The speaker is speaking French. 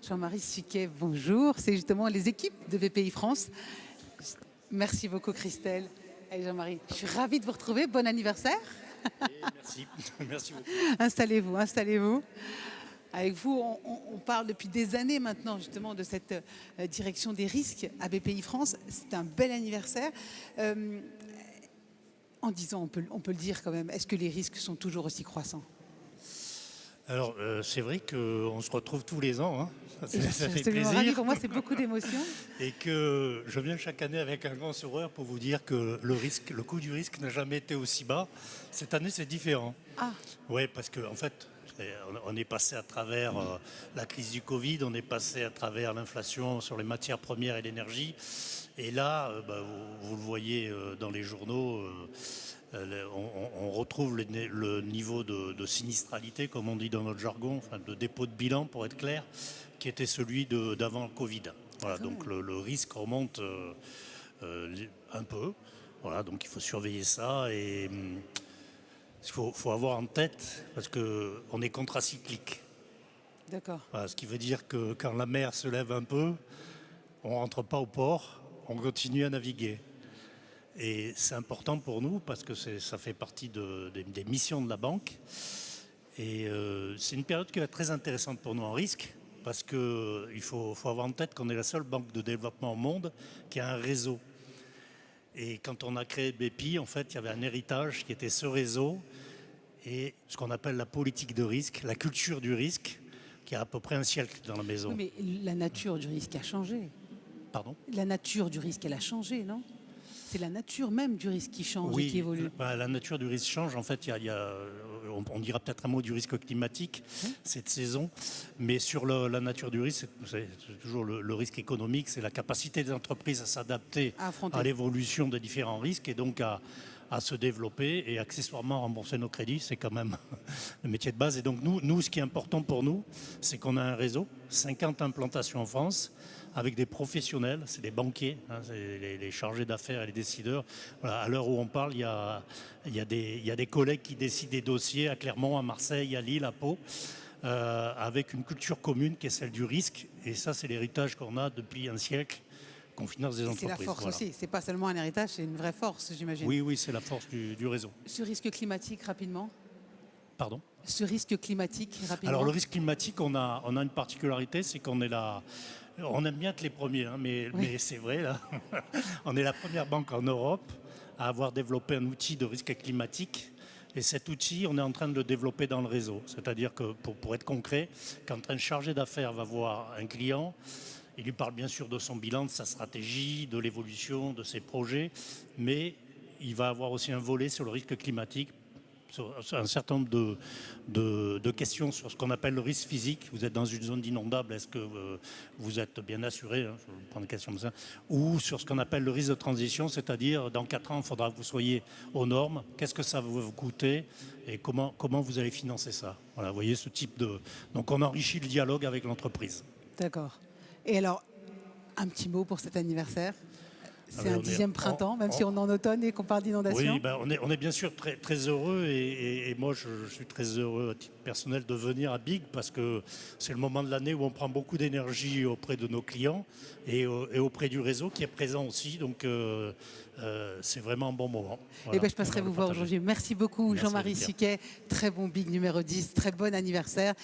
Jean-Marie Siquet, bonjour. C'est justement les équipes de BPI France. Merci beaucoup Christelle et Jean-Marie. Je suis ravie de vous retrouver. Bon anniversaire. Merci. Merci beaucoup. Installez-vous, installez-vous. Avec vous, on parle depuis des années maintenant justement de cette direction des risques à BPI France. C'est un bel anniversaire. En 10 ans, on peut le dire quand même, est-ce que les risques sont toujours aussi croissants? Alors, c'est vrai qu'on se retrouve tous les ans, hein. Ça fait Absolument plaisir. ravie, pour moi, c'est beaucoup d'émotions. Et que je viens chaque année avec un grand sourire pour vous dire que le coût du risque n'a jamais été aussi bas. Cette année, c'est différent. Ah, Oui, parce qu'en fait, on est passé à travers la crise du Covid, on est passé à travers l'inflation sur les matières premières et l'énergie. Et là, vous le voyez dans les journaux, on retrouve le niveau de sinistralité, comme on dit dans notre jargon, enfin de dépôt de bilan pour être clair, qui était celui d'avant le Covid. Voilà, donc le risque remonte un peu. Voilà, donc il faut surveiller ça et il faut avoir en tête, parce qu'on est contracyclique. d'accord. Voilà, ce qui veut dire que quand la mer se lève un peu, on ne rentre pas au port, on continue à naviguer. Et c'est important pour nous parce que ça fait partie des missions de la banque. Et c'est une période qui va être très intéressante pour nous en risque parce qu'il faut avoir en tête qu'on est la seule banque de développement au monde qui a un réseau. Et quand on a créé BPI, en fait, il y avait un héritage qui était ce réseau et ce qu'on appelle la politique de risque, la culture du risque, qui a à peu près un siècle dans la maison. Oui, mais la nature du risque a changé. Pardon ? La nature du risque, elle a changé, non? C'est la nature même du risque qui change et qui évolue. La nature du risque change. En fait, on dira peut-être un mot du risque climatique cette saison. Mais sur la nature du risque, c'est toujours le risque économique. C'est la capacité des entreprises à s'adapter à l'évolution des différents risques et donc à se développer et accessoirement rembourser nos crédits. C'est quand même le métier de base. Et donc nous, ce qui est important pour nous, c'est qu'on a un réseau, 50 implantations en France, avec des professionnels, c'est des banquiers, hein, c'est les chargés d'affaires et les décideurs. Voilà, à l'heure où on parle, il y a des collègues qui décident des dossiers à Clermont, à Marseille, à Lille, à Pau, avec une culture commune qui est celle du risque. Et ça, c'est l'héritage qu'on a depuis un siècle, qu'on finance des entreprises. C'est la force aussi, c'est pas seulement un héritage, c'est une vraie force, j'imagine. Oui, c'est la force du réseau. Ce risque climatique, rapidement? Pardon ? Ce risque climatique, rapidement? Alors le risque climatique, on a une particularité, c'est qu'on est là. On aime bien être les premiers, hein, mais c'est vrai, là. On est la première banque en Europe à avoir développé un outil de risque climatique. Et cet outil, on est en train de le développer dans le réseau. C'est-à-dire que, pour être concret, quand un chargé d'affaires va voir un client, il lui parle bien sûr de son bilan, de sa stratégie, de l'évolution, de ses projets, mais il va avoir aussi un volet sur le risque climatique, sur un certain nombre de questions sur ce qu'on appelle le risque physique. Vous êtes dans une zone d'inondable, est-ce que vous êtes bien assuré, hein, je vais prendre une question comme ça, ou sur ce qu'on appelle le risque de transition, c'est-à-dire dans 4 ans, il faudra que vous soyez aux normes, qu'est-ce que ça va vous coûter et comment vous allez financer ça. Voilà, vous voyez ce type de... Donc on enrichit le dialogue avec l'entreprise. D'accord. Et alors, un petit mot pour cet anniversaire? C'est un 10e printemps, même si on est en automne et qu'on parle d'inondation. Oui, on est bien sûr très, très heureux et moi je suis très heureux à titre personnel de venir à BIG parce que c'est le moment de l'année où on prend beaucoup d'énergie auprès de nos clients et auprès du réseau qui est présent aussi. Donc c'est vraiment un bon moment. Voilà, je passerai vous voir aujourd'hui. Merci beaucoup Jean-Marie Siquet. Très bon BIG numéro 10, très bon anniversaire.